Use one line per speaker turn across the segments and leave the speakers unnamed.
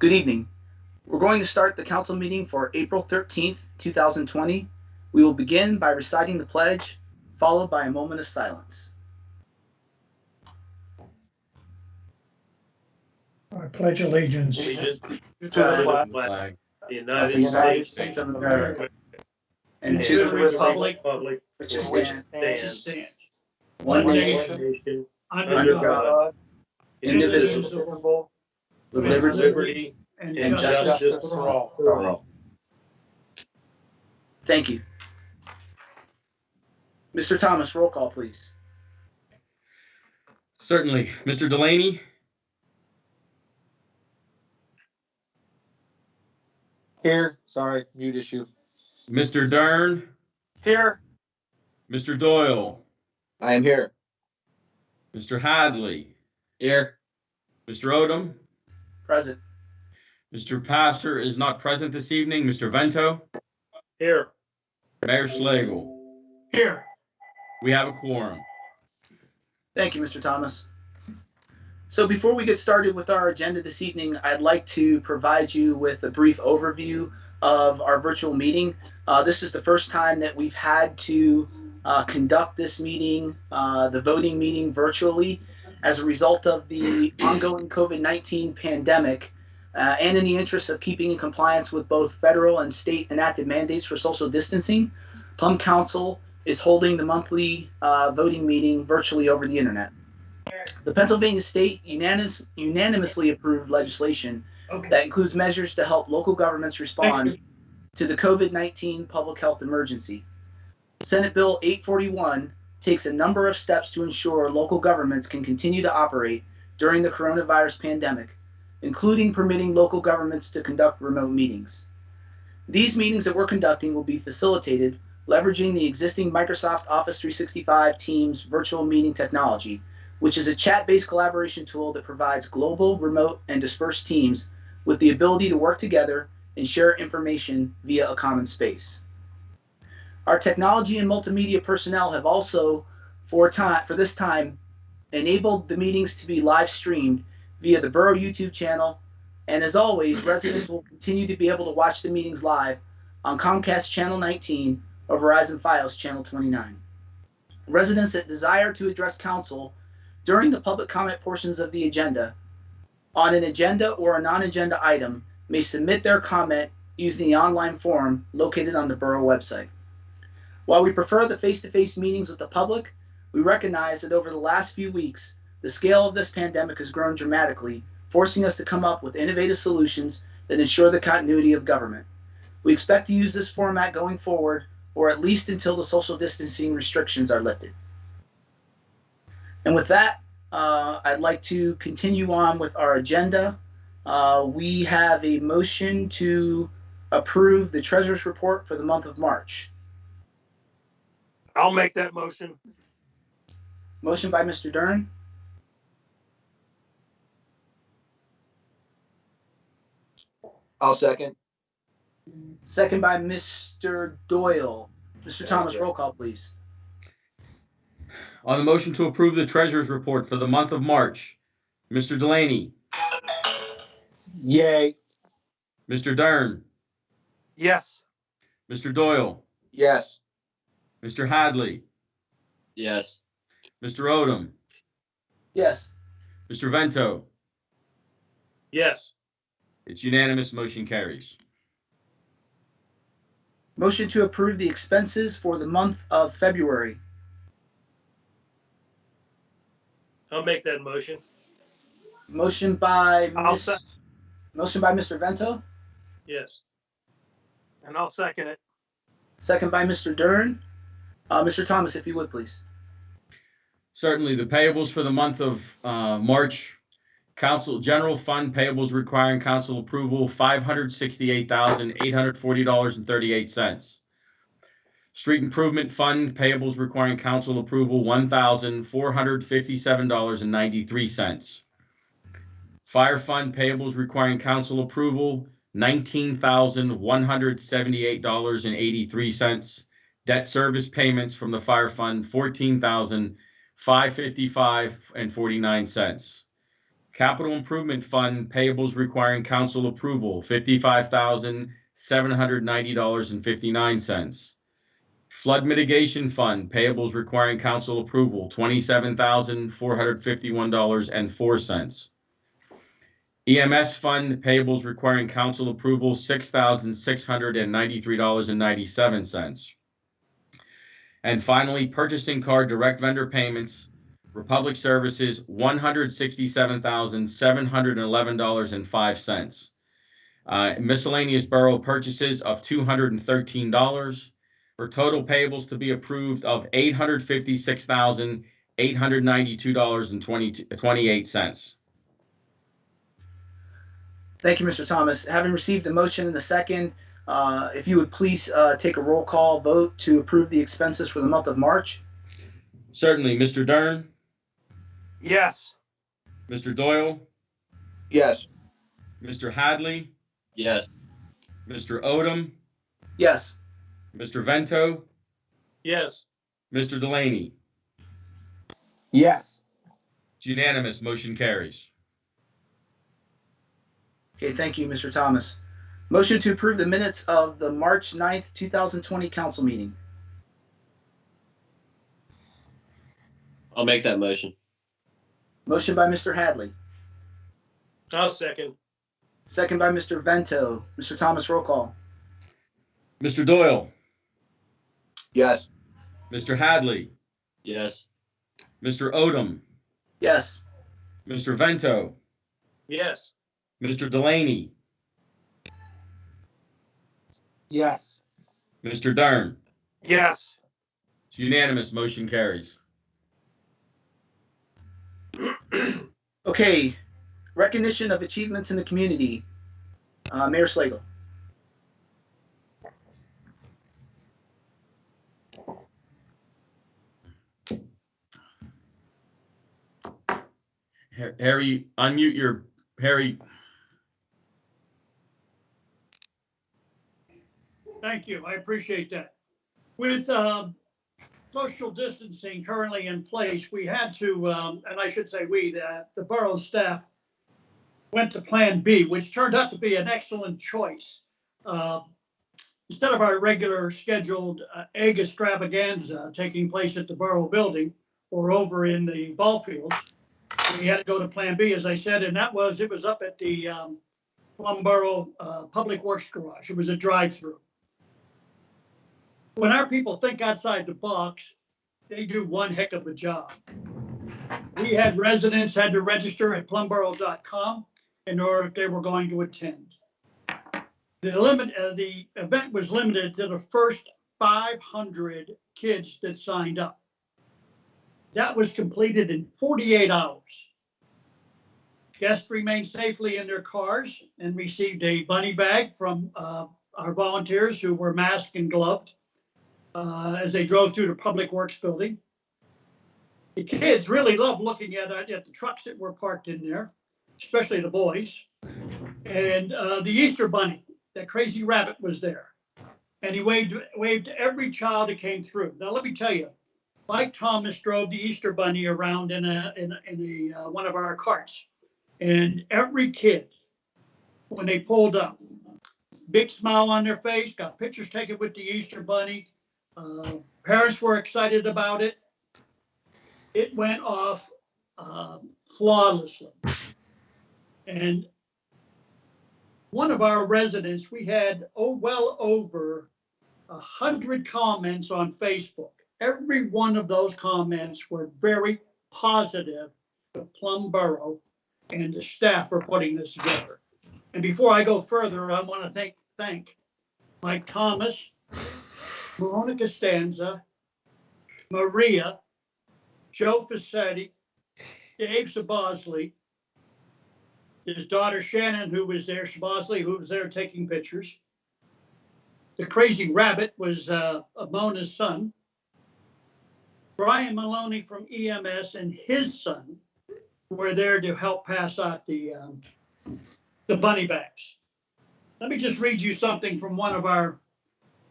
Good evening. We're going to start the council meeting for April 13th, 2020. We will begin by reciting the pledge, followed by a moment of silence.
I pledge allegiance
to the flag, the United States
of America,
and
to
the republic
which
for which it stands,
one
one
nation,
nation,
under
under
God,
God,
indivisible, with
with
liberty
liberty
and
and justice for all.
Thank you. Mr. Thomas, roll call, please.
Certainly. Mr. Delaney?
Here. Sorry, mute issue.
Mr. Dern?
Here.
Mr. Doyle?
I am here.
Mr. Hadley?
Here.
Mr. Odom?
Present.
Mr. Pastor is not present this evening. Mr. Vento?
Here.
Mayor Schlegel?
here.
We have a quorum.
Thank you, Mr. Thomas. So before we get started with our agenda this evening, I'd like to provide you with a brief overview of our virtual meeting. This is the first time that we've had to conduct this meeting, the voting meeting, virtually as a result of the ongoing COVID-19 pandemic, and in the interest of keeping in compliance with both federal and state enacted mandates for social distancing. Plum Council is holding the monthly voting meeting virtually over the internet. The Pennsylvania state unanimously approved legislation that includes measures to help local governments respond to the COVID-19 public health emergency. Senate Bill 841 takes a number of steps to ensure local governments can continue to operate during the coronavirus pandemic, including permitting local governments to conduct remote meetings. These meetings that we're conducting will be facilitated leveraging the existing Microsoft Office 365 Teams virtual meeting technology, which is a chat-based collaboration tool that provides global, remote, and dispersed teams with the ability to work together and share information via a common space. Our technology and multimedia personnel have also, for this time, enabled the meetings to be live streamed via the Boro YouTube channel, and as always, residents will continue to be able to watch the meetings live on Comcast Channel 19 or Verizon Fios Channel 29. Residents that desire to address council during the public comment portions of the agenda on an agenda or a non-agenda item may submit their comment using the online form located on the Borough website. While we prefer the face-to-face meetings with the public, we recognize that over the last few weeks, the scale of this pandemic has grown dramatically, forcing us to come up with innovative solutions that ensure the continuity of government. We expect to use this format going forward, or at least until the social distancing restrictions are lifted. And with that, I'd like to continue on with our agenda. We have a motion to approve the treasurer's report for the month of March.
I'll make that motion.
Motion by Mr. Dern.
I'll second.
Second by Mr. Doyle. Mr. Thomas, roll call, please.
On the motion to approve the treasurer's report for the month of March, Mr. Delaney?
Yay.
Mr. Dern?
Yes.
Mr. Doyle?
Yes.
Mr. Hadley?
Yes.
Mr. Odom?
Yes.
Mr. Vento?
Yes.
It's unanimous, motion carries.
Motion to approve the expenses for the month of February.
I'll make that motion.
Motion by
I'll
Mr. Vento.
Yes. And I'll second it.
Second by Mr. Dern. Mr. Thomas, if you would, please.
Certainly, the payables for the month of March, Council General Fund payables requiring council approval, $568,840.38. Street Improvement Fund payables requiring council approval, $1,457.93. Fire Fund payables requiring council approval, $19,178.83. Debt service payments from the Fire Fund, $14,555.49. Capital Improvement Fund payables requiring council approval, $55,790.59. Flood Mitigation Fund payables requiring council approval, $27,451.04. EMS Fund payables requiring council approval, $6,693.97. And finally, Purchasing Card Direct Vendor Payments, Republic Services, $167,711.05. Miscellaneous borough purchases of $213, for total payables to be approved of $856,892.28.
Thank you, Mr. Thomas. Having received the motion in the second, if you would please take a roll call vote to approve the expenses for the month of March.
Certainly. Mr. Dern,
Yes.
Mr. Doyle,
Yes.
Mr. Hadley,
Yes.
Mr. Odom,
Yes.
Mr. Vento,
Yes.
Mr. Delaney.
Yes.
It's unanimous. Motion carries.
Okay, thank you, Mr. Thomas. Motion to approve the minutes of the March 9th, 2020 council meeting.
I'll make that motion.
Motion by Mr. Hadley.
I'll second.
Second by Mr. Vento. Mr. Thomas, roll call.
Mr. Doyle,
Yes.
Mr. Hadley,
Yes.
Mr. Odom,
Yes.
Mr. Vento,
Yes.
Mr. Delaney,
Yes.
Mr. Dern.
Yes.
It's unanimous. Motion carries.
Okay, recognition of achievements in the community. Mayor Slagle.
Harry, unmute your, Harry.
Thank you. I appreciate that. With social distancing currently in place, we had to, and I should say we, the borough staff went to Plan B, which turned out to be an excellent choice. Instead of our regular scheduled egg extravaganza taking place at the borough building or over in the ball fields, we had to go to Plan B, as I said, and it was up at the Plum Boro Public Works Garage. It was a drive-through. When our people think outside the box, they do one heck of a job. We had residents had to register at plumboro.com in order if they were going to attend. The event was limited to the first 500 kids that signed up. That was completed in 48 hours. Guests remained safely in their cars and received a bunny bag from our volunteers who were masked and gloved as they drove through the Public Works building. The kids really loved looking at the trucks that were parked in there, especially the boys. And the Easter Bunny, that crazy rabbit, was there. And he waved to every child that came through. Now, let me tell you, Mike Thomas drove the Easter Bunny around in one of our carts. And every kid, when they pulled up, big smile on their face, got pictures taken with the Easter Bunny. Parents were excited about it. It went off flawlessly. And one of our residents, we had well over 100 comments on Facebook. Every one of those comments were very positive to Plum Boro and the staff for putting this together. And before I go further, I want to thank Mike Thomas, Veronica Stanza, Maria, Joe Fassetti, Dave Sabosley, his daughter Shannon, who was there, Sabosley, who was there taking pictures. The crazy rabbit was Mona's son. Brian Maloney from EMS and his son were there to help pass out the bunny bags. Let me just read you something from one of our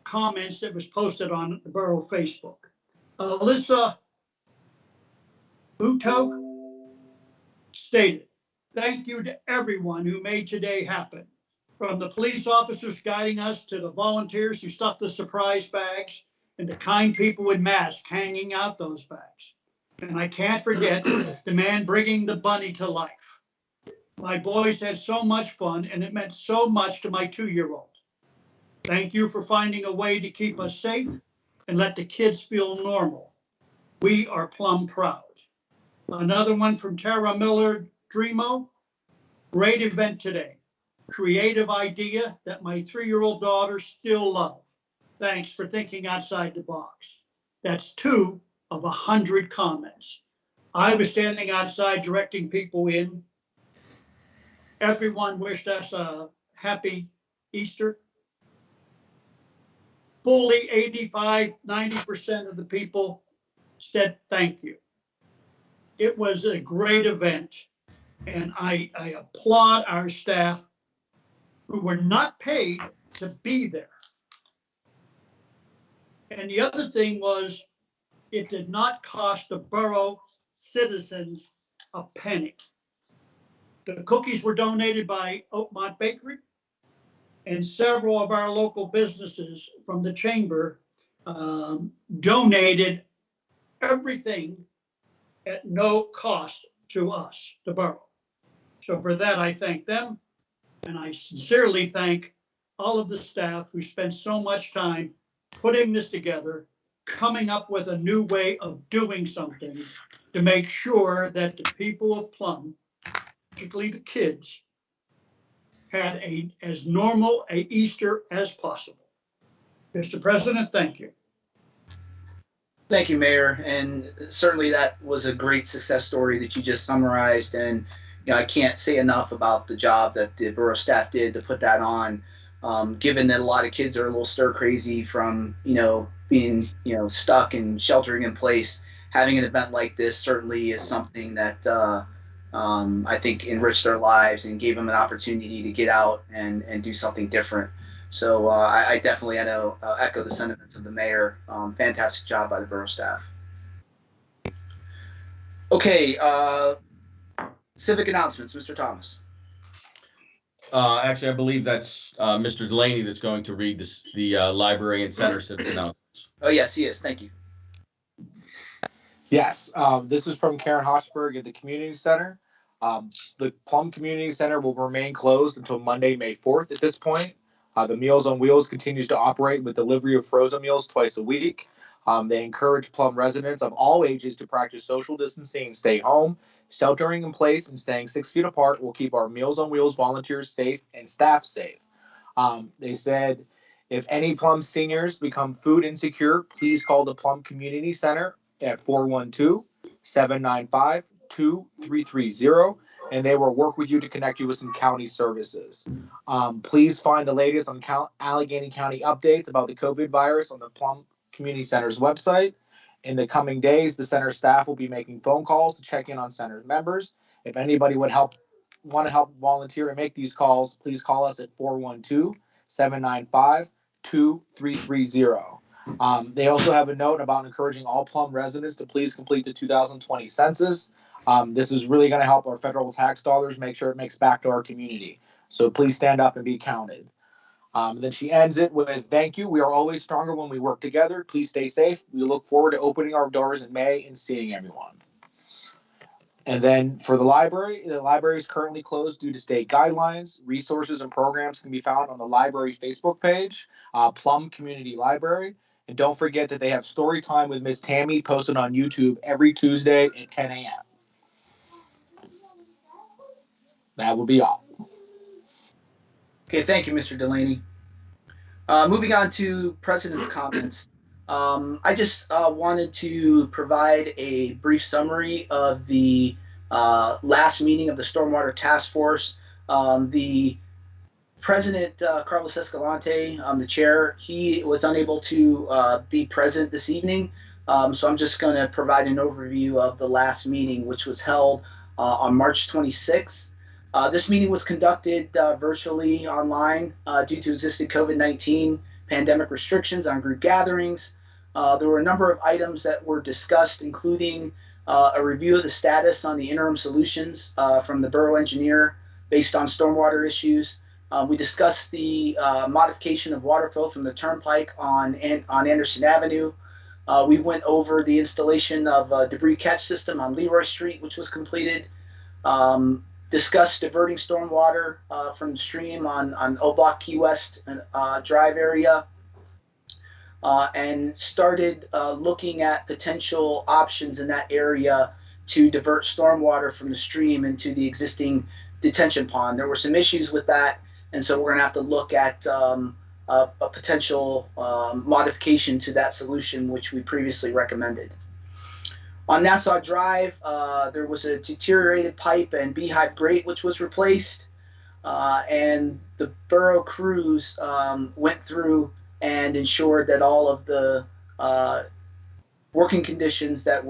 comments that was posted on the borough Facebook. Alyssa Buto stated, Thank you to everyone who made today happen, from the police officers guiding us to the volunteers who stuffed the surprise bags and the kind people with masks hanging out those bags. And I can't forget the man bringing the bunny to life. My boys had so much fun, and it meant so much to my 2-year-old. Thank you for finding a way to keep us safe and let the kids feel normal. We are plumb proud. Another one from Tara Miller Dreamo. Great event today. Creative idea that my 3-year-old daughter still loves. Thanks for thinking outside the box. That's 2 of 100 comments. I was standing outside directing people in. Everyone wished us a happy Easter. Fully 85, 90% of the people said thank you. It was a great event, and I applaud our staff who were not paid to be there. And the other thing was, it did not cost the borough citizens a penny. The cookies were donated by Oakmont Bakery, and several of our local businesses from the chamber donated everything at no cost to us, the borough. So for that, I thank them, and I sincerely thank all of the staff who spent so much time putting this together, coming up with a new way of doing something to make sure that the people of Plum, particularly the kids, had as normal a Easter as possible. Mr. President, thank you.
Thank you, Mayor, and certainly that was a great success story that you just summarized. And I can't say enough about the job that the borough staff did to put that on. Given that a lot of kids are a little stir crazy from being stuck and sheltering in place, having an event like this certainly is something that I think enriched their lives and gave them an opportunity to get out and do something different. So I definitely echo the sentiments of the mayor. Fantastic job by the borough staff. Okay, civic announcements, Mr. Thomas.
Actually, I believe that's Mr. Delaney that's going to read the library and center civic announcements.
Oh, yes, he is. Thank you.
Yes, this is from Karen Hochberg at the Community Center. The Plum Community Center will remain closed until Monday, May 4th at this point. The Meals on Wheels continues to operate with delivery of frozen meals twice a week. They encourage Plum residents of all ages to practice social distancing and stay home. Sheltering in place and staying 6 feet apart will keep our Meals on Wheels volunteers safe and staff safe. They said, if any Plum seniors become food insecure, please call the Plum Community Center at 412-795-2330, and they will work with you to connect you with some county services. Please find the latest on Allegheny County updates about the COVID virus on the Plum Community Center's website. In the coming days, the center staff will be making phone calls to check in on center members. If anybody would want to help volunteer to make these calls, please call us at 412-795-2330. They also have a note about encouraging all Plum residents to please complete the 2020 census. This is really going to help our federal tax dollars make sure it makes back to our community. So please stand up and be counted. Then she ends it with, thank you. We are always stronger when we work together. Please stay safe. We look forward to opening our doors in May and seeing everyone. And then for the library is currently closed due to state guidelines. Resources and programs can be found on the library Facebook page, Plum Community Library. And don't forget that they have story time with Miss Tammy posted on YouTube every Tuesday at 10 a.m. That will be all.
Okay, thank you, Mr. Delaney. Moving on to President's comments. I just wanted to provide a brief summary of the last meeting of the Stormwater Task Force. The President, Carlos Escalante, the chair, he was unable to be present this evening. So I'm just going to provide an overview of the last meeting, which was held on March 26th. This meeting was conducted virtually online due to existing COVID-19 pandemic restrictions on group gatherings. There were a number of items that were discussed, including a review of the status on the interim solutions from the borough engineer based on stormwater issues. We discussed the modification of water flow from the turnpike on Anderson Avenue. We went over the installation of a debris catch system on Leroy Street, which was completed. Discussed diverting stormwater from the stream on O Block Key West Drive area. And started looking at potential options in that area to divert stormwater from the stream into the existing detention pond. There were some issues with that, and so we're going to have to look at a potential modification to that solution, which we previously recommended. On Nassau Drive, there was a deteriorated pipe and beehive grate which was replaced, and the borough crews went through and ensured that all of the working conditions that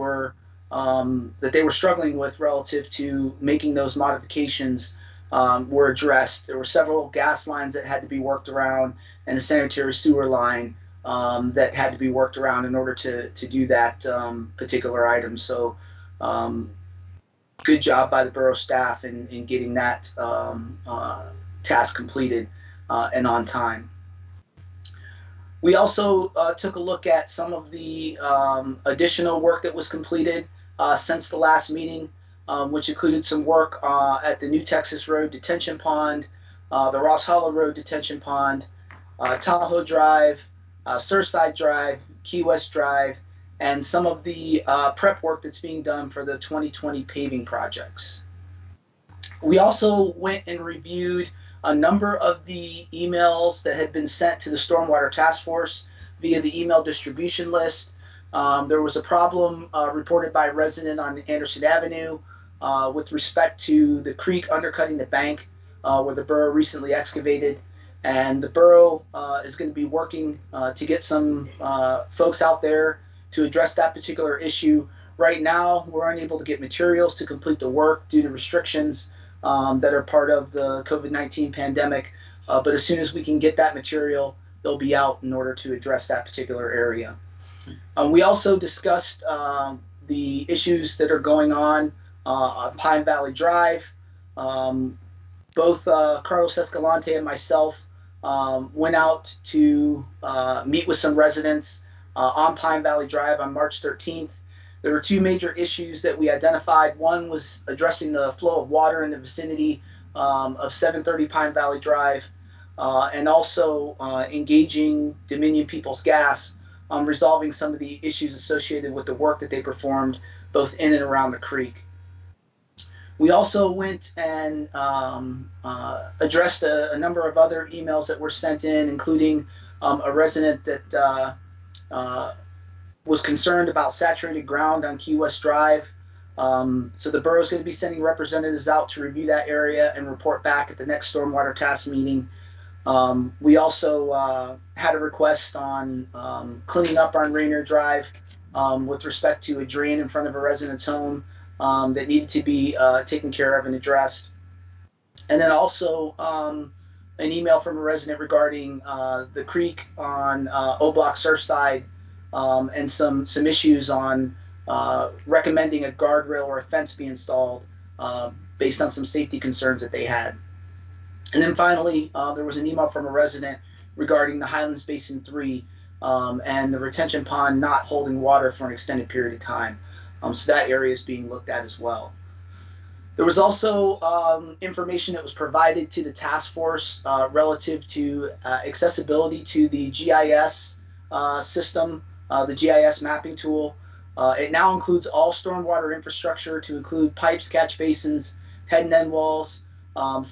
they were struggling with relative to making those modifications were addressed. There were several gas lines that had to be worked around and a sanitary sewer line that had to be worked around in order to do that particular item. So good job by the borough staff in getting that task completed and on time. We also took a look at some of the additional work that was completed since the last meeting, which included some work at the New Texas Road Detention Pond, the Ross Hollow Road Detention Pond, Tahoe Drive, Surfside Drive, Key West Drive, and some of the prep work that's being done for the 2020 paving projects. We also went and reviewed a number of the emails that had been sent to the Stormwater Task Force via the email distribution list. There was a problem reported by a resident on Anderson Avenue with respect to the creek undercutting the bank where the borough recently excavated. And the borough is going to be working to get some folks out there to address that particular issue. Right now, we're unable to get materials to complete the work due to restrictions that are part of the COVID-19 pandemic. But as soon as we can get that material, they'll be out in order to address that particular area. We also discussed the issues that are going on Pine Valley Drive. Both Carlos Escalante and myself went out to meet with some residents on Pine Valley Drive on March 13th. There were two major issues that we identified. One was addressing the flow of water in the vicinity of 730 Pine Valley Drive, and also engaging Dominion Peoples Gas on resolving some of the issues associated with the work that they performed both in and around the creek. We also went and addressed a number of other emails that were sent in, including a resident that was concerned about saturated ground on Key West Drive. So the borough is going to be sending representatives out to review that area and report back at the next stormwater task meeting. We also had a request on cleaning up on Rainier Drive with respect to a drain in front of a resident's home that needed to be taken care of and addressed. And then also an email from a resident regarding the creek on O Block Surfside, and some issues on recommending a guardrail or a fence be installed based on some safety concerns that they had. And then finally, there was an email from a resident regarding the Highlands Basin 3 and the retention pond not holding water for an extended period of time. So that area is being looked at as well. There was also information that was provided to the task force relative to accessibility to the GIS system, the GIS mapping tool. It now includes all stormwater infrastructure to include pipes, catch basins, head and end walls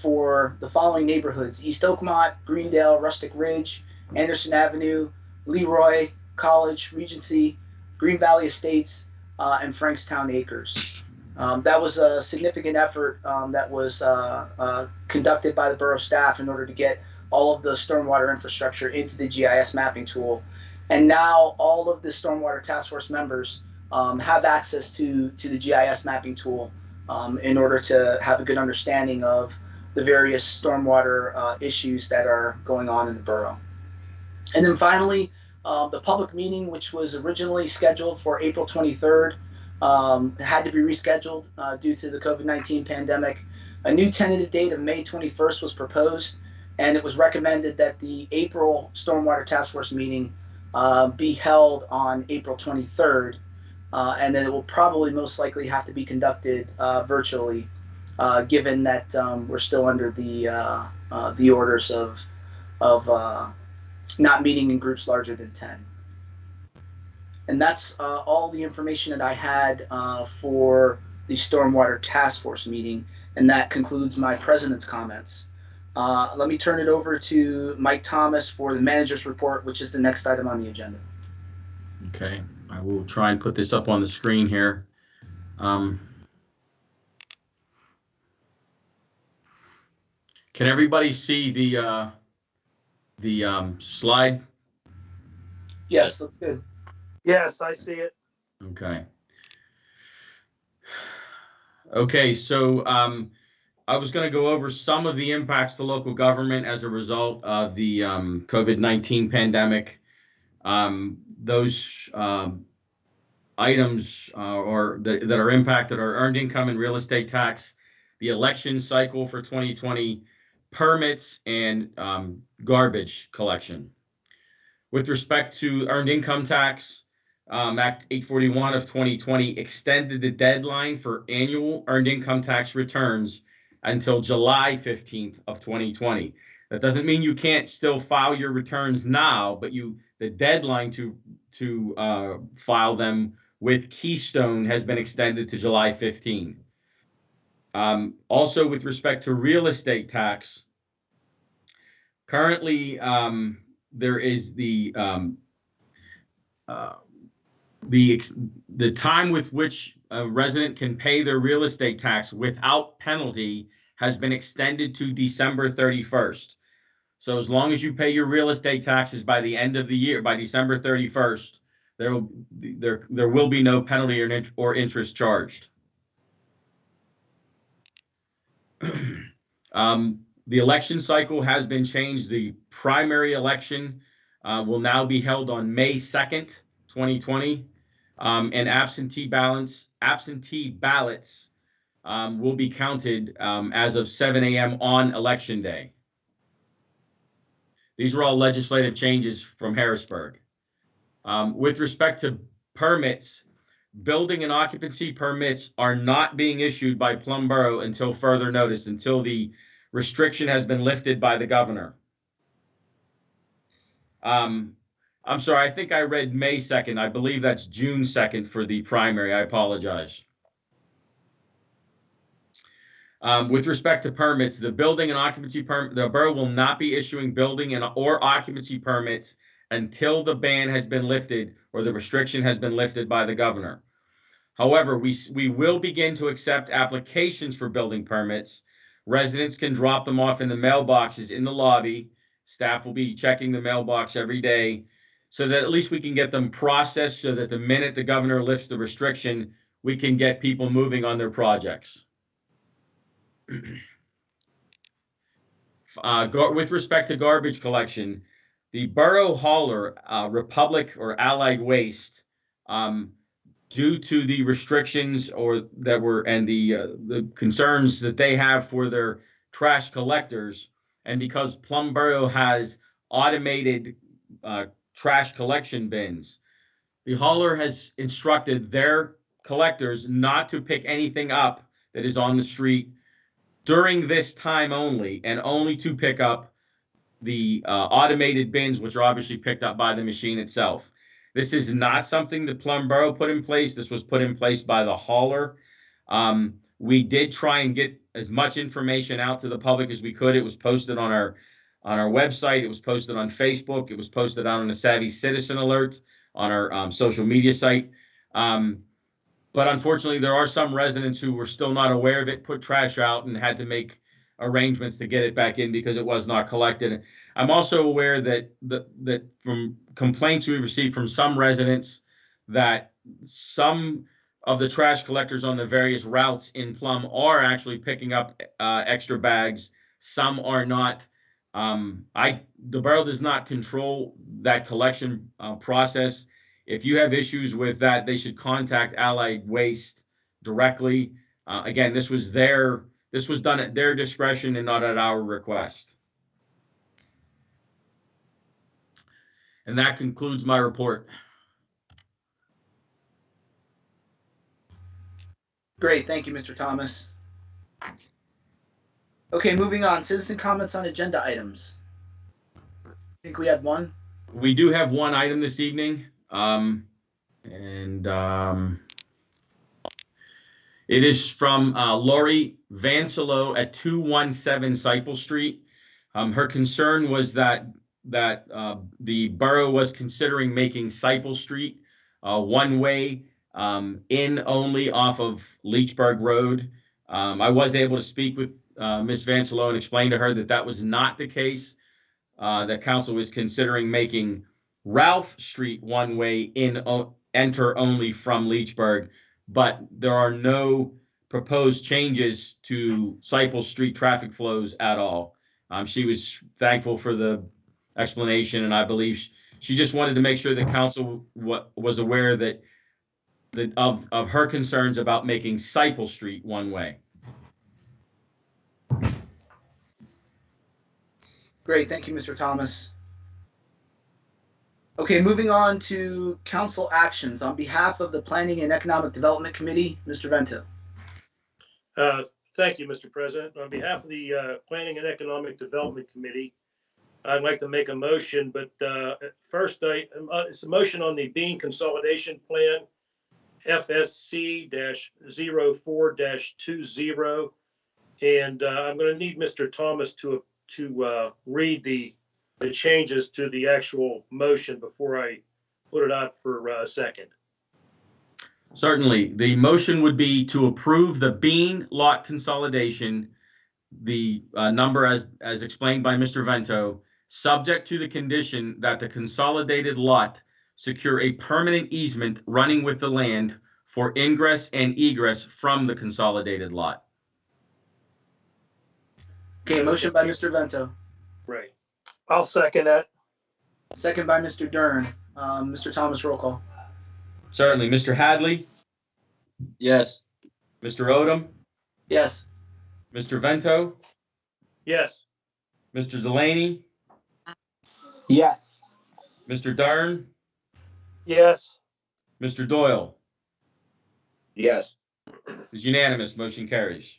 for the following neighborhoods: East Oakmont, Greendale, Rustic Ridge, Anderson Avenue, Leroy, College, Regency, Green Valley Estates, and Frankstown Acres. That was a significant effort that was conducted by the borough staff in order to get all of the stormwater infrastructure into the GIS mapping tool. And now all of the stormwater task force members have access to the GIS mapping tool in order to have a good understanding of the various stormwater issues that are going on in the borough. And then finally, the public meeting, which was originally scheduled for April 23rd, had to be rescheduled due to the COVID-19 pandemic. A new tentative date of May 21st was proposed, and it was recommended that the April Stormwater Task Force meeting be held on April 23rd, and then it will probably most likely have to be conducted virtually, given that we're still under the orders of not meeting in groups larger than 10. And that's all the information that I had for the Stormwater Task Force meeting, and that concludes my president's comments. Let me turn it over to Mike Thomas for the manager's report, which is the next item on the agenda.
Okay, I will try and put this up on the screen here. Can everybody see the slide?
Yes, that's good.
Yes, I see it.
Okay. Okay, so I was going to go over some of the impacts to local government as a result of the COVID-19 pandemic. Those items that are impacted are earned income and real estate tax, the election cycle for 2020, permits, and garbage collection. With respect to earned income tax, Act 841 of 2020 extended the deadline for annual earned income tax returns until July 15th of 2020. That doesn't mean you can't still file your returns now, but the deadline to file them with Keystone has been extended to July 15. Also, with respect to real estate tax, currently there is the time with which a resident can pay their real estate tax without penalty has been extended to December 31st. So as long as you pay your real estate taxes by the end of the year, by December 31st, there will be no penalty or interest charged. The election cycle has been changed. The primary election will now be held on May 2nd, 2020, and absentee ballots will be counted as of 7 a.m. on election day. These are all legislative changes from Harrisburg. With respect to permits, building and occupancy permits are not being issued by Plum Boro until further notice, until the restriction has been lifted by the governor. I'm sorry, I think I read May 2nd. I believe that's June 2nd for the primary. I apologize. With respect to permits, the building and occupancy permit, the borough will not be issuing building or occupancy permits until the ban has been lifted or the restriction has been lifted by the governor. However, we will begin to accept applications for building permits. Residents can drop them off in the mailboxes in the lobby. Staff will be checking the mailbox every day so that at least we can get them processed so that the minute the governor lifts the restriction, we can get people moving on their projects. With respect to garbage collection, the borough hauler, Republic or Allied Waste, due to the restrictions and the concerns that they have for their trash collectors, and because Plum Boro has automated trash collection bins, the hauler has instructed their collectors not to pick anything up that is on the street during this time only, and only to pick up the automated bins, which are obviously picked up by the machine itself. This is not something that Plum Boro put in place. This was put in place by the hauler. We did try and get as much information out to the public as we could. It was posted on our website. It was posted on Facebook. It was posted out on the Savvy Citizen Alert on our social media site. But unfortunately, there are some residents who were still not aware of it, put trash out, and had to make arrangements to get it back in because it was not collected. I'm also aware that from complaints we received from some residents that some of the trash collectors on the various routes in Plum are actually picking up extra bags. Some are not. The borough does not control that collection process. if you have issues with that, they should contact Allied Waste directly. Again, this was done at their discretion and not at our request. And that concludes my report.
Great, thank you, Mr. Thomas. Okay, moving on. Citizen comments on agenda items. I think we had one.
We do have one item this evening, it is from Lori Vanselo at 217 Cyple Street. Her concern was that the borough was considering making Cyple Street one way in only off of Leechburg Road. I was able to speak with Ms. Vanselo and explain to her that that was not the case. That council was considering making Ralph Street one way in enter only from Leechburg, but there are no proposed changes to Cyple Street traffic flows at all. She was thankful for the explanation, and I believe she just wanted to make sure the council was aware that of her concerns about making Cyple Street one way.
Great, thank you, Mr. Thomas. Okay, moving on to council actions. On behalf of the Planning and Economic Development Committee, Mr. Vento.
Thank you, Mr. President. On behalf of the Planning and Economic Development Committee, I'd like to make a motion, but first, it's a motion on the Bean Consolidation Plan, FSC-04-20, and I'm going to need Mr. Thomas to read the changes to the actual motion before I put it out for a second.
Certainly. The motion would be to approve the Bean lot consolidation, the number as explained by Mr. Vento, subject to the condition that the consolidated lot secure a permanent easement running with the land for ingress and egress from the consolidated lot.
Okay, motion by Mr. Vento.
Right.
I'll second that.
Second by Mr. Dern. Mr. Thomas, roll call.
Certainly. Mr. Hadley,
Yes.
Mr. Odom,
Yes.
Mr. Vento,
Yes.
Mr. Delaney,
Yes.
Mr. Dern,
Yes.
Mr. Doyle.
Yes.
Is unanimous. Motion carries.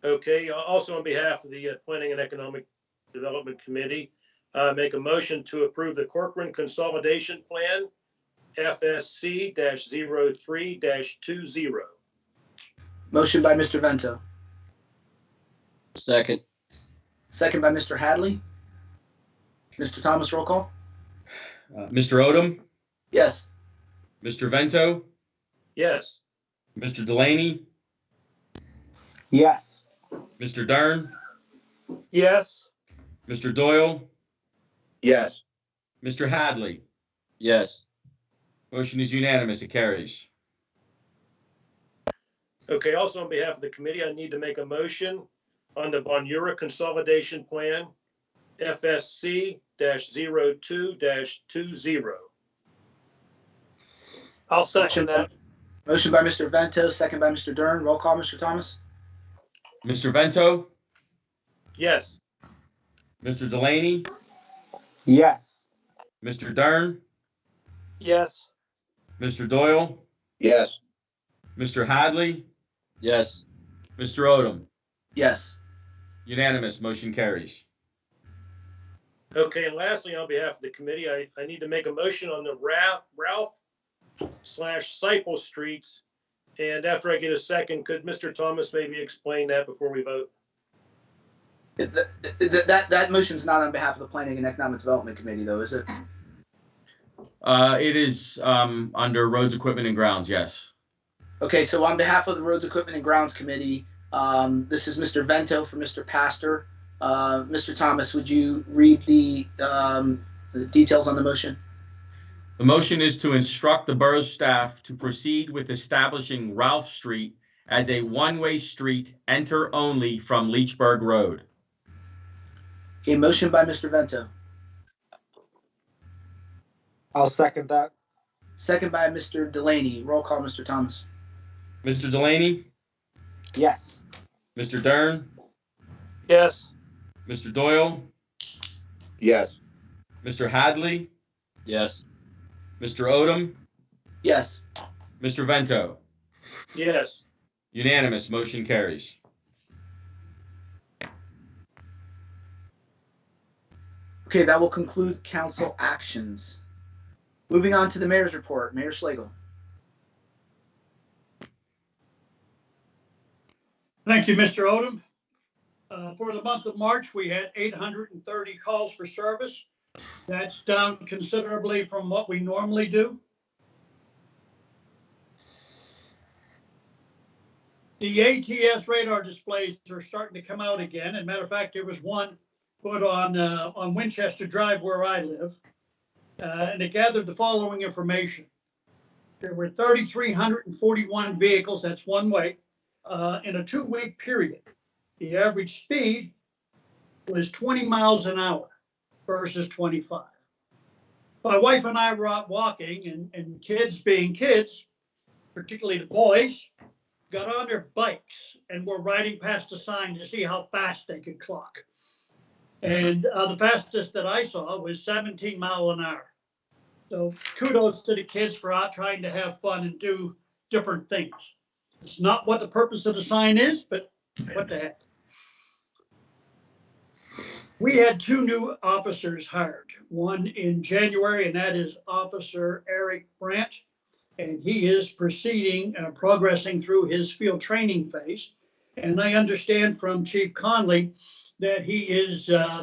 Okay, also on behalf of the Planning and Economic Development Committee, make a motion to approve the Corcoran Consolidation Plan, FSC-03-20.
Motion by Mr. Vento.
Second.
Second by Mr. Hadley. Mr. Thomas, roll call.
Mr. Odom,
Yes.
Mr. Vento,
Yes.
Mr. Delaney,
Yes.
Mr. Dern,
Yes.
Mr. Doyle,
Yes.
Mr. Hadley.
Yes.
Motion is unanimous. It carries.
Okay, also on behalf of the committee, I need to make a motion on the Bonura Consolidation Plan, FSC-02-20.
I'll second that.
Motion by Mr. Vento, second by Mr. Dern. Roll call, Mr. Thomas.
Mr. Vento,
Yes.
Mr. Delaney,
Yes.
Mr. Dern,
Yes.
Mr. Doyle,
Yes.
Mr. Hadley,
Yes.
Mr. Odom.
Yes.
Unanimous. Motion carries.
Okay, and lastly, on behalf of the committee, I need to make a motion on the Ralph/Cyple Streets. And after I get a second, could Mr. Thomas maybe explain that before we vote?
That motion's not on behalf of the Planning and Economic Development Committee, though, is it?
It is under Roads, Equipment, and Grounds. Yes.
Okay, so on behalf of the Roads, Equipment, and Grounds Committee, this is Mr. Vento for Mr. Pastor. Mr. Thomas, would you read the details on the motion?
The motion is to instruct the borough staff to proceed with establishing Ralph Street as a one-way street, enter only from Leechburg Road.
Okay, motion by Mr. Vento.
I'll second that.
Second by Mr. Delaney. Roll call, Mr. Thomas.
Mr. Delaney,
Yes.
Mr. Dern,
Yes.
Mr. Doyle,
Yes.
Mr. Hadley,
Yes.
Mr. Odom,
Yes.
Mr. Vento.
Yes.
Unanimous, motion carries.
Okay, that will conclude council actions. Moving on to the mayor's report. Mayor Schlegel.
Thank you, Mr. Odom. For the month of March, we had 830 calls for service. That's down considerably from what we normally do. The ATS radar displays are starting to come out again. As a matter of fact, there was one put on Winchester Drive where I live, and it gathered the following information. There were 3,341 vehicles, that's one way, in a 2-week period. The average speed was 20 miles an hour versus 25. My wife and I were out walking, and kids being kids, particularly the boys, got on their bikes and were riding past a sign to see how fast they could clock. And the fastest that I saw was 17 miles an hour. So kudos to the kids for out trying to have fun and do different things. It's not what the purpose of the sign is, but what the heck. We had 2 new officers hired, one in January, and that is Officer Eric Brandt. And he is progressing through his field training phase. And I understand from Chief Conley that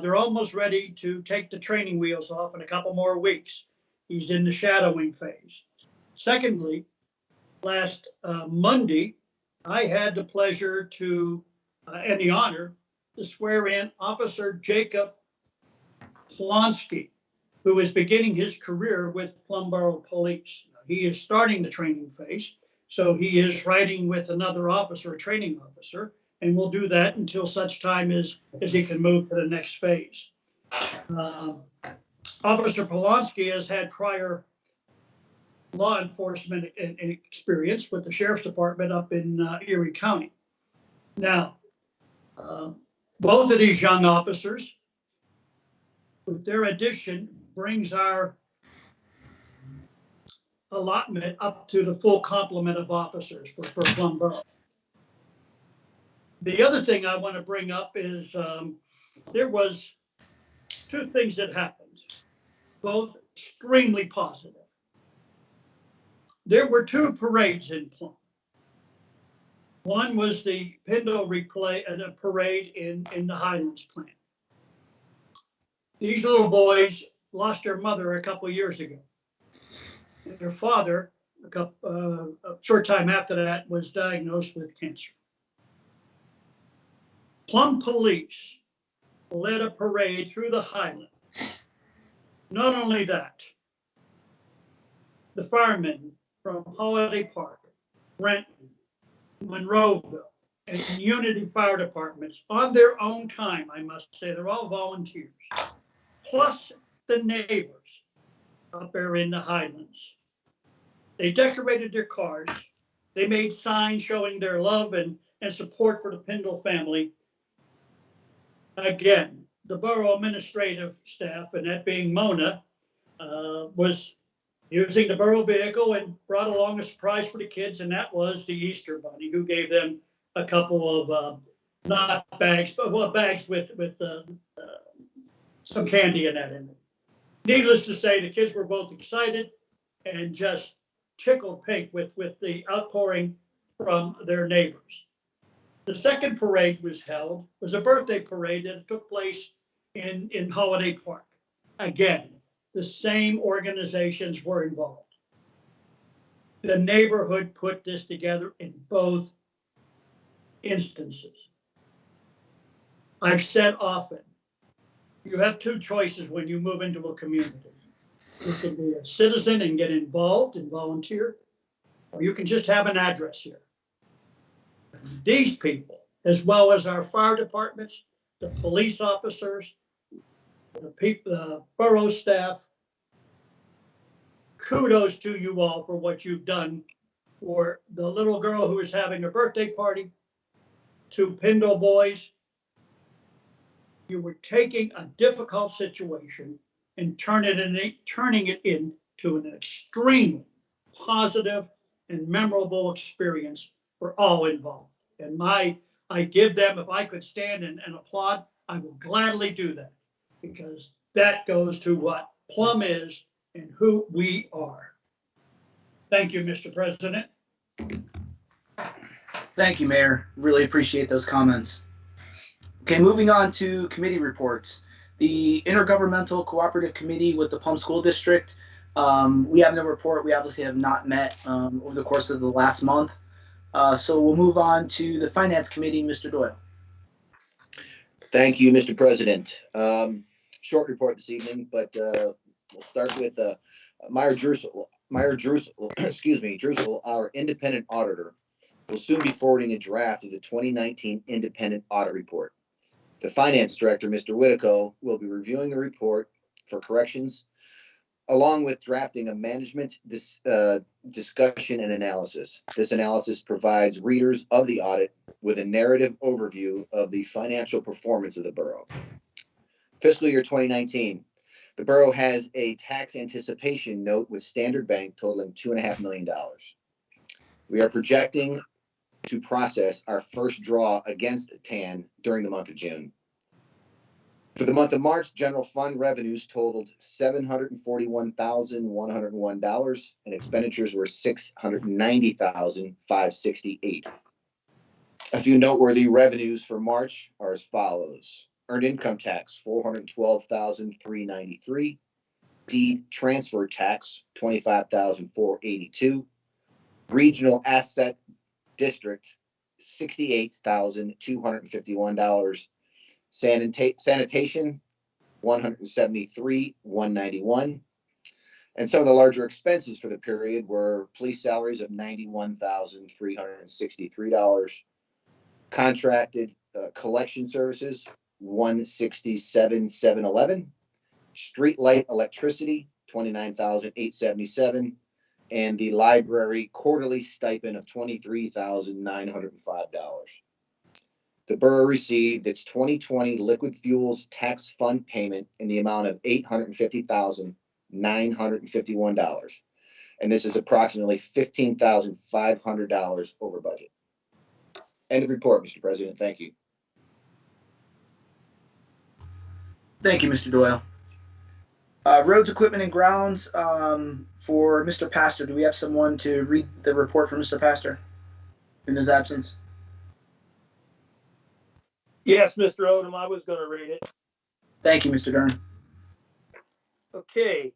they're almost ready to take the training wheels off in a couple more weeks. He's in the shadowing phase. Secondly, last Monday, I had the pleasure and the honor to swear in Officer Jacob Plonsky, who is beginning his career with Plum Boro Police. He is starting the training phase, so he is riding with another officer, a training officer, and we'll do that until such time as he can move to the next phase. Officer Polonsky has had prior law enforcement experience with the Sheriff's Department up in Erie County. Now, both of these young officers, with their addition, brings our allotment up to the full complement of officers for Plum Boro. The other thing I want to bring up is there was 2 things that happened, both extremely positive. There were 2 parades in Plum. One was the Pindle parade in the Highlands plant. These little boys lost their mother a couple of years ago. Their father, a short time after that, was diagnosed with cancer. Plum Police led a parade through the Highlands. Not only that, the firemen from Holiday Park, Renton, Monroeville, and Unity Fire Departments, on their own time, I must say, they're all volunteers, plus the neighbors up there in the Highlands. They decorated their cars. They made signs showing their love and support for the Pindle family. Again, the borough administrative staff, and that being Mona, was using the borough vehicle and brought along a surprise for the kids, and that was the Easter Bunny, who gave them a couple of not bags, but bags with some candy in that in it. Needless to say, the kids were both excited and just tickled pink with the outpouring from their neighbors. The second parade was a birthday parade that took place in Holiday Park. Again, the same organizations were involved. The neighborhood put this together in both instances. I've said often, you have 2 choices when you move into a community. You can be a citizen and get involved and volunteer, or you can just have an address here. These people, as well as our fire departments, the police officers, the borough staff, kudos to you all for what you've done for the little girl who is having a birthday party, to Pindle boys. You were taking a difficult situation and turning it into an extremely positive and memorable experience for all involved. And I give them, if I could stand and applaud, I will gladly do that, because that goes to what Plum is and who we are. Thank you, Mr. President.
Thank you, Mayor. Really appreciate those comments. Okay, moving on to committee reports. The Intergovernmental Cooperative Committee with the Plum School District. We have no report. We obviously have not met over the course of the last month. So we'll move on to the Finance Committee, Mr. Doyle.
Thank you, Mr. President. Short report this evening, but we'll start with Meyer Drusel, Drusel, our independent auditor, will soon be forwarding a draft of the 2019 independent audit report. The finance director, Mr. Whitico, will be reviewing the report for corrections, along with drafting a management discussion and analysis. This analysis provides readers of the audit with a narrative overview of the financial performance of the borough. Fiscal year 2019, the borough has a tax anticipation note with Standard Bank totaling $2.5 million. We are projecting to process our first draw against TAN during the month of June. For the month of March, general fund revenues totaled $741,101 and expenditures were $690,568. A few noteworthy revenues for March are as follows: earned income tax $412,393, deed transfer tax $25,482, regional asset district $68,251, sanitation $173,191, and some of the larger expenses for the period were police salaries of $91,363, contracted collection services $167,711, street light electricity $29,877, and the library quarterly stipend of $23,905. The borough received its 2020 liquid fuels tax fund payment in the amount of $850,951, and this is approximately $15,500 over budget. End of report, Mr. President. Thank you.
Thank you, Mr. Doyle. Roads, equipment, and grounds for Mr. Pastor. Do we have someone to read the report for Mr. Pastor in his absence?
Yes, Mr. Odom, I was going to read it.
Thank you, Mr. Dern.
Okay.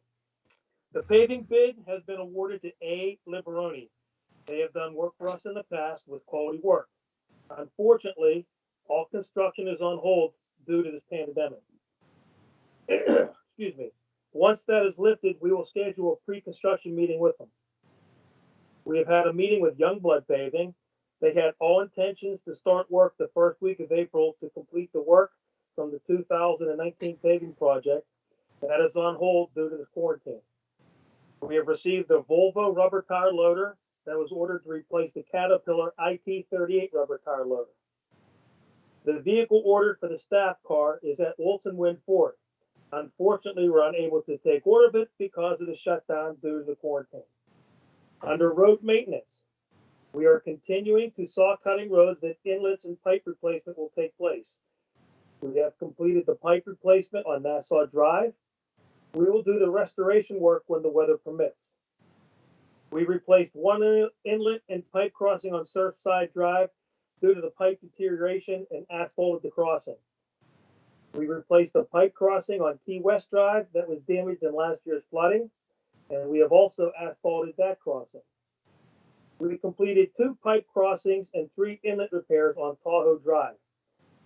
The paving bid has been awarded to A. Liberoni. They have done work for us in the past with quality work. Unfortunately, all construction is on hold due to this pandemic. Excuse me. Once that is lifted, we will schedule a pre-construction meeting with them. We have had a meeting with Youngblood Paving. They had all intentions to start work the first week of April to complete the work from the 2019 paving project. That is on hold due to the quarantine. We have received the Volvo rubber tire loader that was ordered to replace the Caterpillar IT38 rubber tire loader. The vehicle ordered for the staff car is at Wilson Wind Ford. Unfortunately, we're unable to take order of it because of the shutdown due to the quarantine. Under road maintenance, we are continuing to saw cutting roads that inlets and pipe replacement will take place. We have completed the pipe replacement on Nassau Drive. We will do the restoration work when the weather permits. We replaced one inlet and pipe crossing on Surfside Drive due to the pipe deterioration and asphalted the crossing. We replaced a pipe crossing on Key West Drive that was damaged in last year's flooding, and we have also asphalted that crossing. We completed 2 pipe crossings and 3 inlet repairs on Tahoe Drive.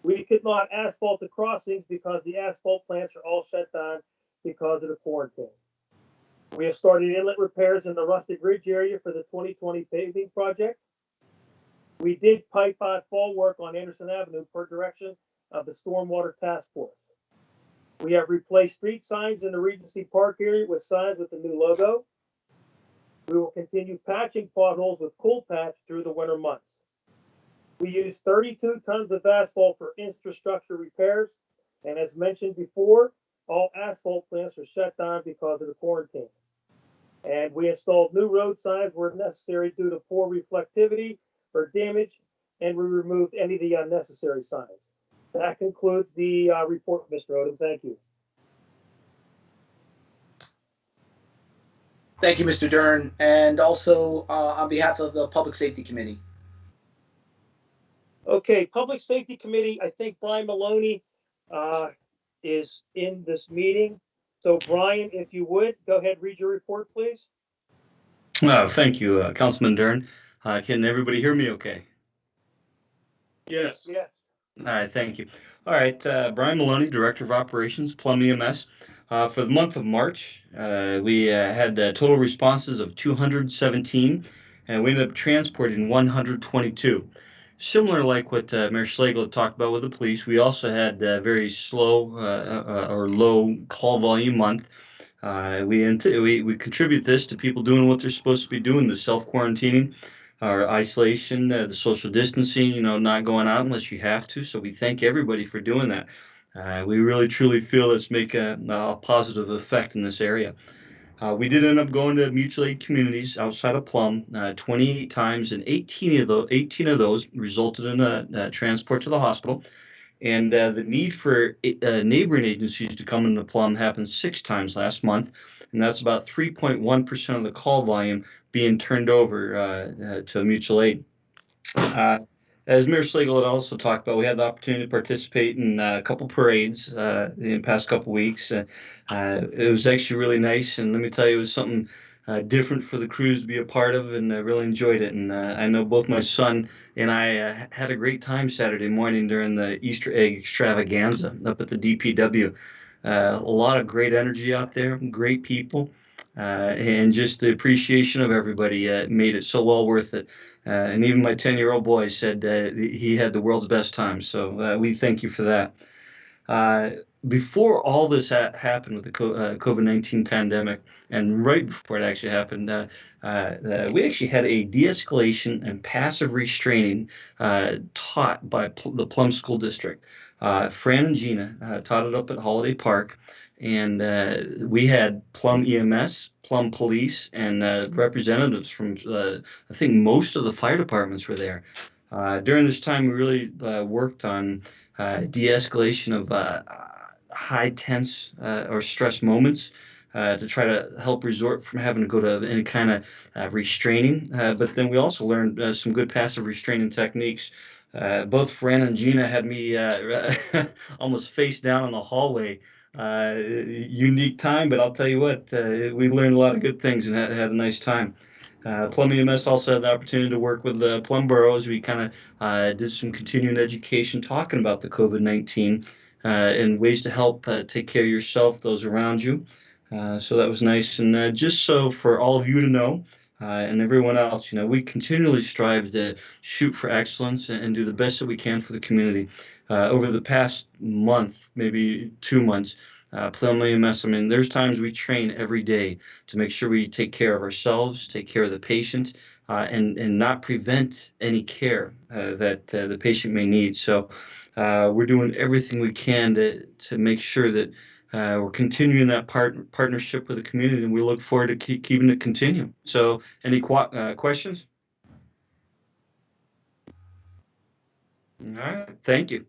We could not asphalt the crossings because the asphalt plants are all shut down because of the quarantine. We have started inlet repairs in the Rustic Ridge area for the 2020 paving project. We did pipe on fall work on Anderson Avenue per direction of the Stormwater Task Force. We have replaced street signs in the Regency Park area with signs with the new logo. We will continue patching potholes with Cool Patch through the winter months. We use 32 tons of asphalt for infrastructure repairs, and as mentioned before, all asphalt plants are shut down because of the quarantine. And we installed new road signs where necessary due to poor reflectivity or damage, and we removed any of the unnecessary signs. That concludes the report, Mr. Odom. Thank you.
Thank you, Mr. Dern, and also on behalf of the Public Safety Committee.
Okay, Public Safety Committee, I think Brian Maloney is in this meeting. So Brian, if you would, go ahead, read your report, please.
Thank you, Councilman Dern. Can everybody hear me okay?
Yes.
Yes.
All right, thank you. All right, Brian Maloney, Director of Operations, Plum EMS. For the month of March, we had total responses of 217, and we ended up transporting 122. Similar like what Mayor Schlegel had talked about with the police, we also had a very slow or low call volume month. We contribute this to people doing what they're supposed to be doing, the self-quarantining, or isolation, the social distancing, not going out unless you have to. So we thank everybody for doing that. We really truly feel it's make a positive effect in this area. We did end up going to mutual aid communities outside of Plum 28 times, and 18 of those resulted in a transport to the hospital. And the need for neighboring agencies to come into Plum happened 6 times last month, and that's about 3.1% of the call volume being turned over to mutual aid. As Mayor Schlegel had also talked about, we had the opportunity to participate in a couple parades in the past couple weeks. It was actually really nice, and let me tell you, it was something different for the crews to be a part of, and I really enjoyed it. And I know both my son and I had a great time Saturday morning during the Easter egg extravaganza up at the DPW. A lot of great energy out there, great people, and just the appreciation of everybody made it so well worth it. And even my 10-year-old boy said he had the world's best time. So we thank you for that. Before all this happened with the COVID-19 pandemic, and right before it actually happened, we actually had a de-escalation and passive restraining taught by the Plum School District. Fran and Gina taught it up at Holiday Park, and we had Plum EMS, Plum Police, and representatives from, I think most of the fire departments were there. During this time, we really worked on de-escalation of high tense or stress moments to try to help resort from having to go to any kind of restraining. But then we also learned some good passive restraining techniques. Both Fran and Gina had me almost face down in the hallway. Unique time, but I'll tell you what, we learned a lot of good things and had a nice time. Plum EMS also had the opportunity to work with the Plum Boro as we kind of did some continuing education talking about the COVID-19 and ways to help take care of yourself, those around you. So that was nice. And just so for all of you to know, and everyone else, we continually strive to shoot for excellence and do the best that we can for the community. Over the past month, maybe 2 months, Plum EMS, there's times we train every day to make sure we take care of ourselves, take care of the patient, and not prevent any care that the patient may need. So we're doing everything we can to make sure that we're continuing that partnership with the community, and we look forward to keeping it continue. So any questions? All right, thank you.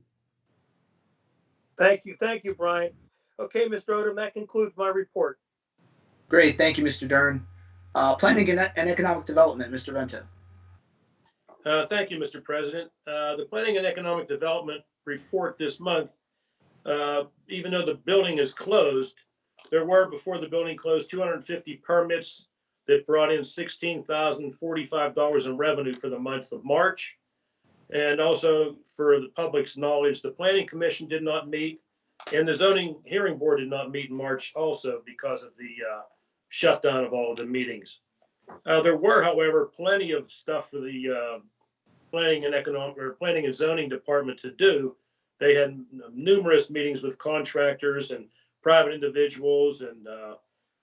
Thank you, Brian. Okay, Mr. Odom, that concludes my report.
Great, thank you, Mr. Dern. Planning and Economic Development, Mr. Venta.
Thank you, Mr. President. The Planning and Economic Development report this month, even though the building is closed, there were, before the building closed, 250 permits that brought in $16,045 in revenue for the month of March. And also, for the public's knowledge, the Planning Commission did not meet, and the Zoning Hearing Board did not meet in March also because of the shutdown of all of the meetings. There were, however, plenty of stuff for the Planning and Zoning Department to do. They had numerous meetings with contractors and private individuals and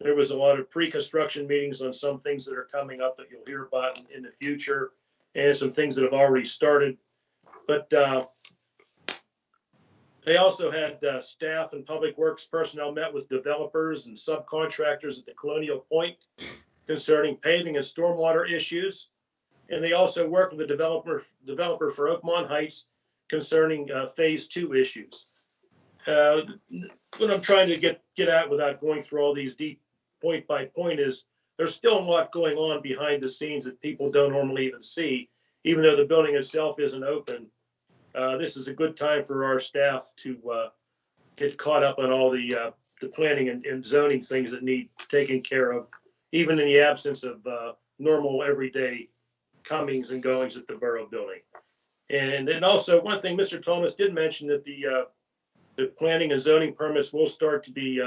There was a lot of pre-construction meetings on some things that are coming up that you'll hear about in the future, and some things that have already started. But they also had staff and public works personnel met with developers and subcontractors at the Colonial Point concerning paving and stormwater issues. And they also worked with the developer for Oakmont Heights concerning phase 2 issues. What I'm trying to get at without going through all these deep point by point is there's still a lot going on behind the scenes that people don't normally even see, even though the building itself isn't open. This is a good time for our staff to get caught up on all the planning and zoning things that need taken care of, even in the absence of normal everyday comings and goings at the borough building. And then also one thing, Mr. Thomas did mention that the planning and zoning permits will start to be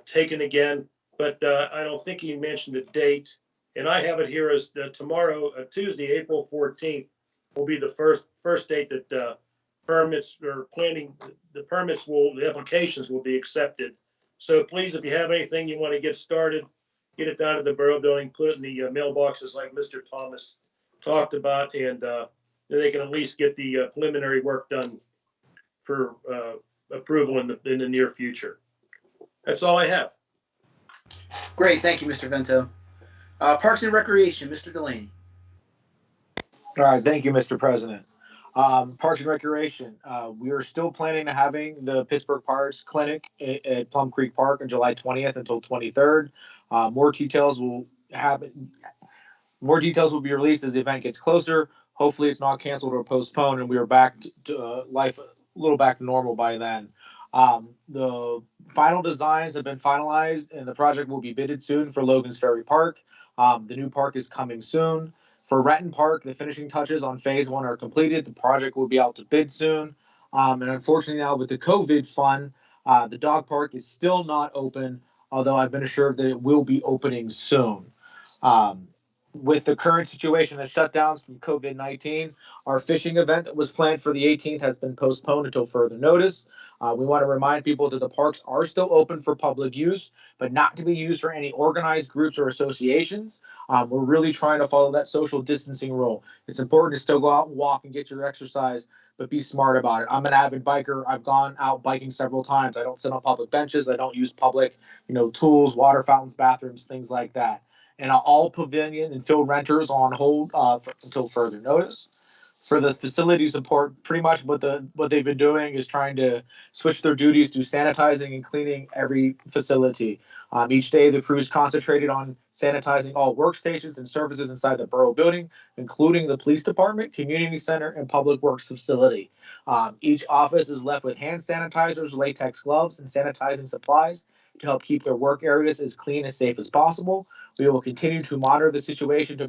taken again, but I don't think he mentioned a date. And I have it here as tomorrow, Tuesday, April 14th, will be the first date that permits or planning, the applications will be accepted. So please, if you have anything you want to get started, get it down to the borough building, put it in the mailboxes like Mr. Thomas talked about, and they can at least get the preliminary work done for approval in the near future. That's all I have.
Great, thank you, Mr. Vento. Parks and Recreation, Mr. Delaney.
All right, thank you, Mr. President. Parks and Recreation, we are still planning to having the Pittsburgh Parks Clinic at Plum Creek Park on July 20th until 23rd. More details will be released as the event gets closer. Hopefully it's not canceled or postponed and we are back to life a little back to normal by then. The final designs have been finalized and the project will be bidded soon for Logan's Ferry Park. The new park is coming soon. For Renton Park, the finishing touches on phase 1 are completed. The project will be out to bid soon. And unfortunately now with the COVID fund, the dog park is still not open, although I've been assured that it will be opening soon. With the current situation of shutdowns from COVID-19, our fishing event that was planned for the 18th has been postponed until further notice. We want to remind people that the parks are still open for public use, but not to be used for any organized groups or associations. We're really trying to follow that social distancing rule. It's important to still go out and walk and get your exercise, but be smart about it. I'm an avid biker. I've gone out biking several times. I don't sit on public benches. I don't use public, tools, water fountains, bathrooms, things like that. And all pavilion and field renters on hold until further notice. For the facility support, pretty much what they've been doing is trying to switch their duties to sanitizing and cleaning every facility. Each day, the crews concentrated on sanitizing all workstations and surfaces inside the borough building, including the police department, community center, and public works facility. Each office is left with hand sanitizers, latex gloves, and sanitizing supplies to help keep their work areas as clean and safe as possible. We will continue to monitor the situation to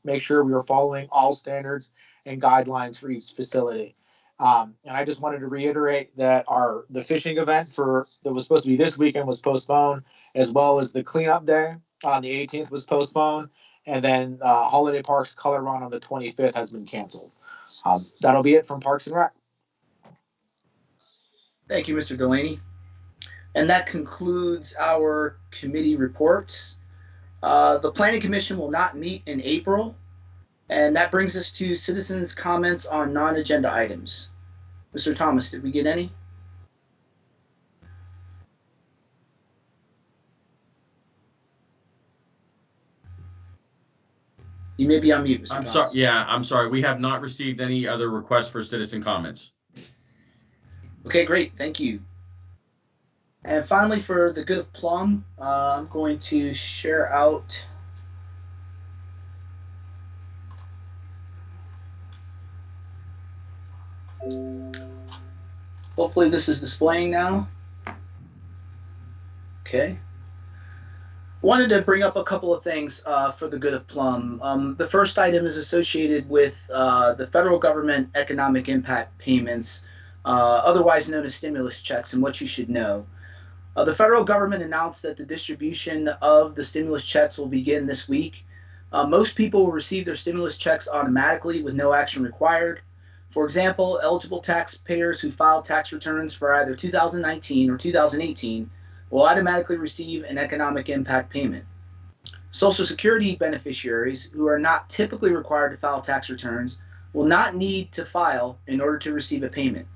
make sure we are following all standards and guidelines for each facility. And I just wanted to reiterate that the fishing event that was supposed to be this weekend was postponed, as well as the cleanup day on the 18th was postponed, and then Holiday Parks Color Run on the 25th has been canceled. That'll be it from Parks and Rec.
Thank you, Mr. Delaney. And that concludes our committee reports. The Planning Commission will not meet in April. And that brings us to citizens' comments on non-agenda items. Mr. Thomas, did we get any? You may be on mute, Mr. Thomas.
Sorry. Yeah, I'm sorry. We have not received any other requests for citizen comments.
Okay, great. Thank you. And finally, for the good of Plum, I'm going to share out hopefully this is displaying now. Okay. Wanted to bring up a couple of things for the good of Plum. The first item is associated with the federal government economic impact payments, otherwise known as stimulus checks, and what you should know. The federal government announced that the distribution of the stimulus checks will begin this week. Most people will receive their stimulus checks automatically with no action required. For example, eligible taxpayers who filed tax returns for either 2019 or 2018 will automatically receive an economic impact payment. Social Security beneficiaries who are not typically required to file tax returns will not need to file in order to receive a payment.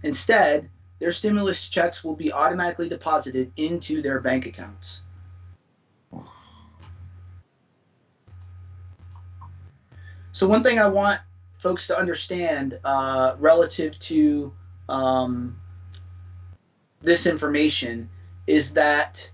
Instead, their stimulus checks will be automatically deposited into their bank accounts. So one thing I want folks to understand relative to this information is that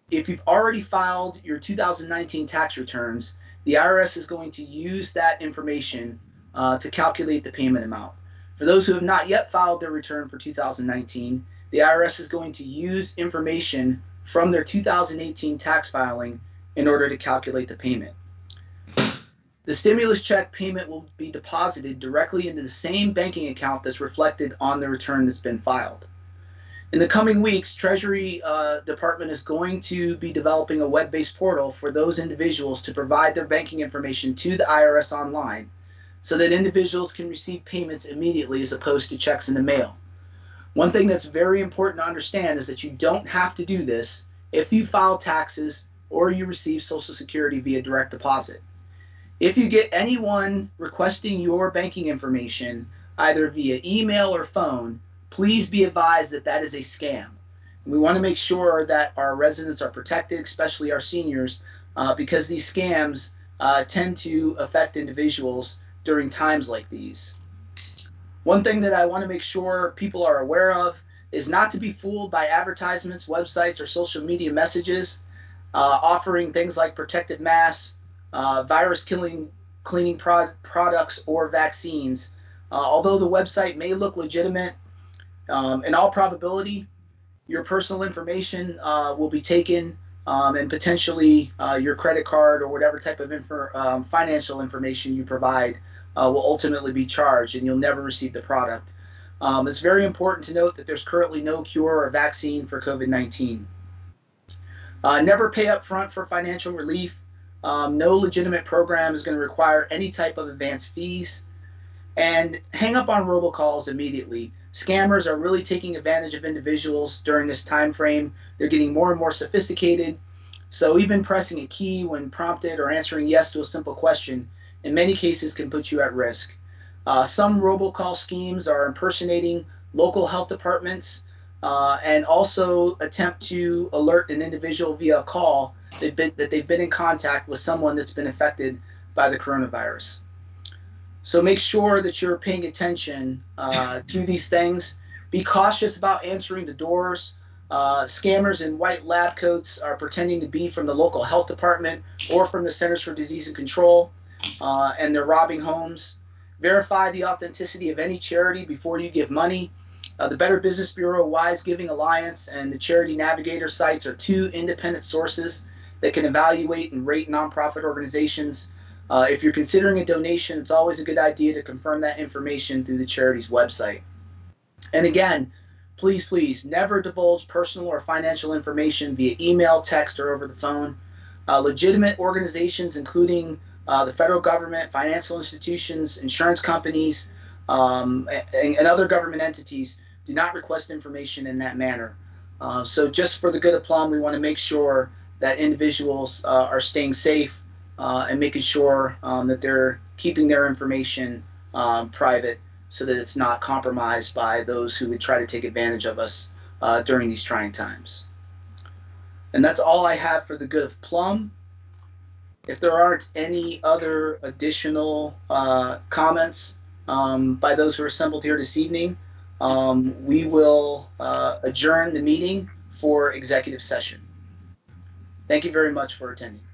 if you've already filed your 2019 tax returns, the IRS is going to use that information to calculate the payment amount. For those who have not yet filed their return for 2019, the IRS is going to use information from their 2018 tax filing in order to calculate the payment. The stimulus check payment will be deposited directly into the same banking account that's reflected on the return that's been filed. In the coming weeks, Treasury Department is going to be developing a web-based portal for those individuals to provide their banking information to the IRS online so that individuals can receive payments immediately as opposed to checks in the mail. One thing that's very important to understand is that you don't have to do this if you file taxes or you receive Social Security via direct deposit. If you get anyone requesting your banking information, either via email or phone, please be advised that that is a scam. We want to make sure that our residents are protected, especially our seniors, because these scams tend to affect individuals during times like these. One thing that I want to make sure people are aware of is not to be fooled by advertisements, websites, or social media messages offering things like protective masks, virus-killing cleaning products, or vaccines. Although the website may look legitimate, in all probability, your personal information will be taken and potentially your credit card or whatever type of financial information you provide will ultimately be charged and you'll never receive the product. It's very important to note that there's currently no cure or vaccine for COVID-19. Never pay up front for financial relief. No legitimate program is going to require any type of advance fees. And hang up on robocalls immediately. Scammers are really taking advantage of individuals during this time frame. They're getting more and more sophisticated. So even pressing a key when prompted or answering yes to a simple question in many cases can put you at risk. Some robocall schemes are impersonating local health departments and also attempt to alert an individual via a call that they've been in contact with someone that's been affected by the coronavirus. So make sure that you're paying attention to these things. Be cautious about answering the doors. Scammers in white lab coats are pretending to be from the local health department or from the Centers for Disease and Control, and they're robbing homes. Verify the authenticity of any charity before you give money. The Better Business Bureau, Wise Giving Alliance, and the Charity Navigator sites are two independent sources that can evaluate and rate nonprofit organizations. If you're considering a donation, it's always a good idea to confirm that information through the charity's website. And again, please never divulge personal or financial information via email, text, or over the phone. Legitimate organizations, including the federal government, financial institutions, insurance companies, and other government entities, do not request information in that manner. So just for the good of Plum, we want to make sure that individuals are staying safe and making sure that they're keeping their information private so that it's not compromised by those who would try to take advantage of us during these trying times. And that's all I have for the good of Plum. If there aren't any other additional comments by those who are assembled here this evening, we will adjourn the meeting for executive session. Thank you very much for attending.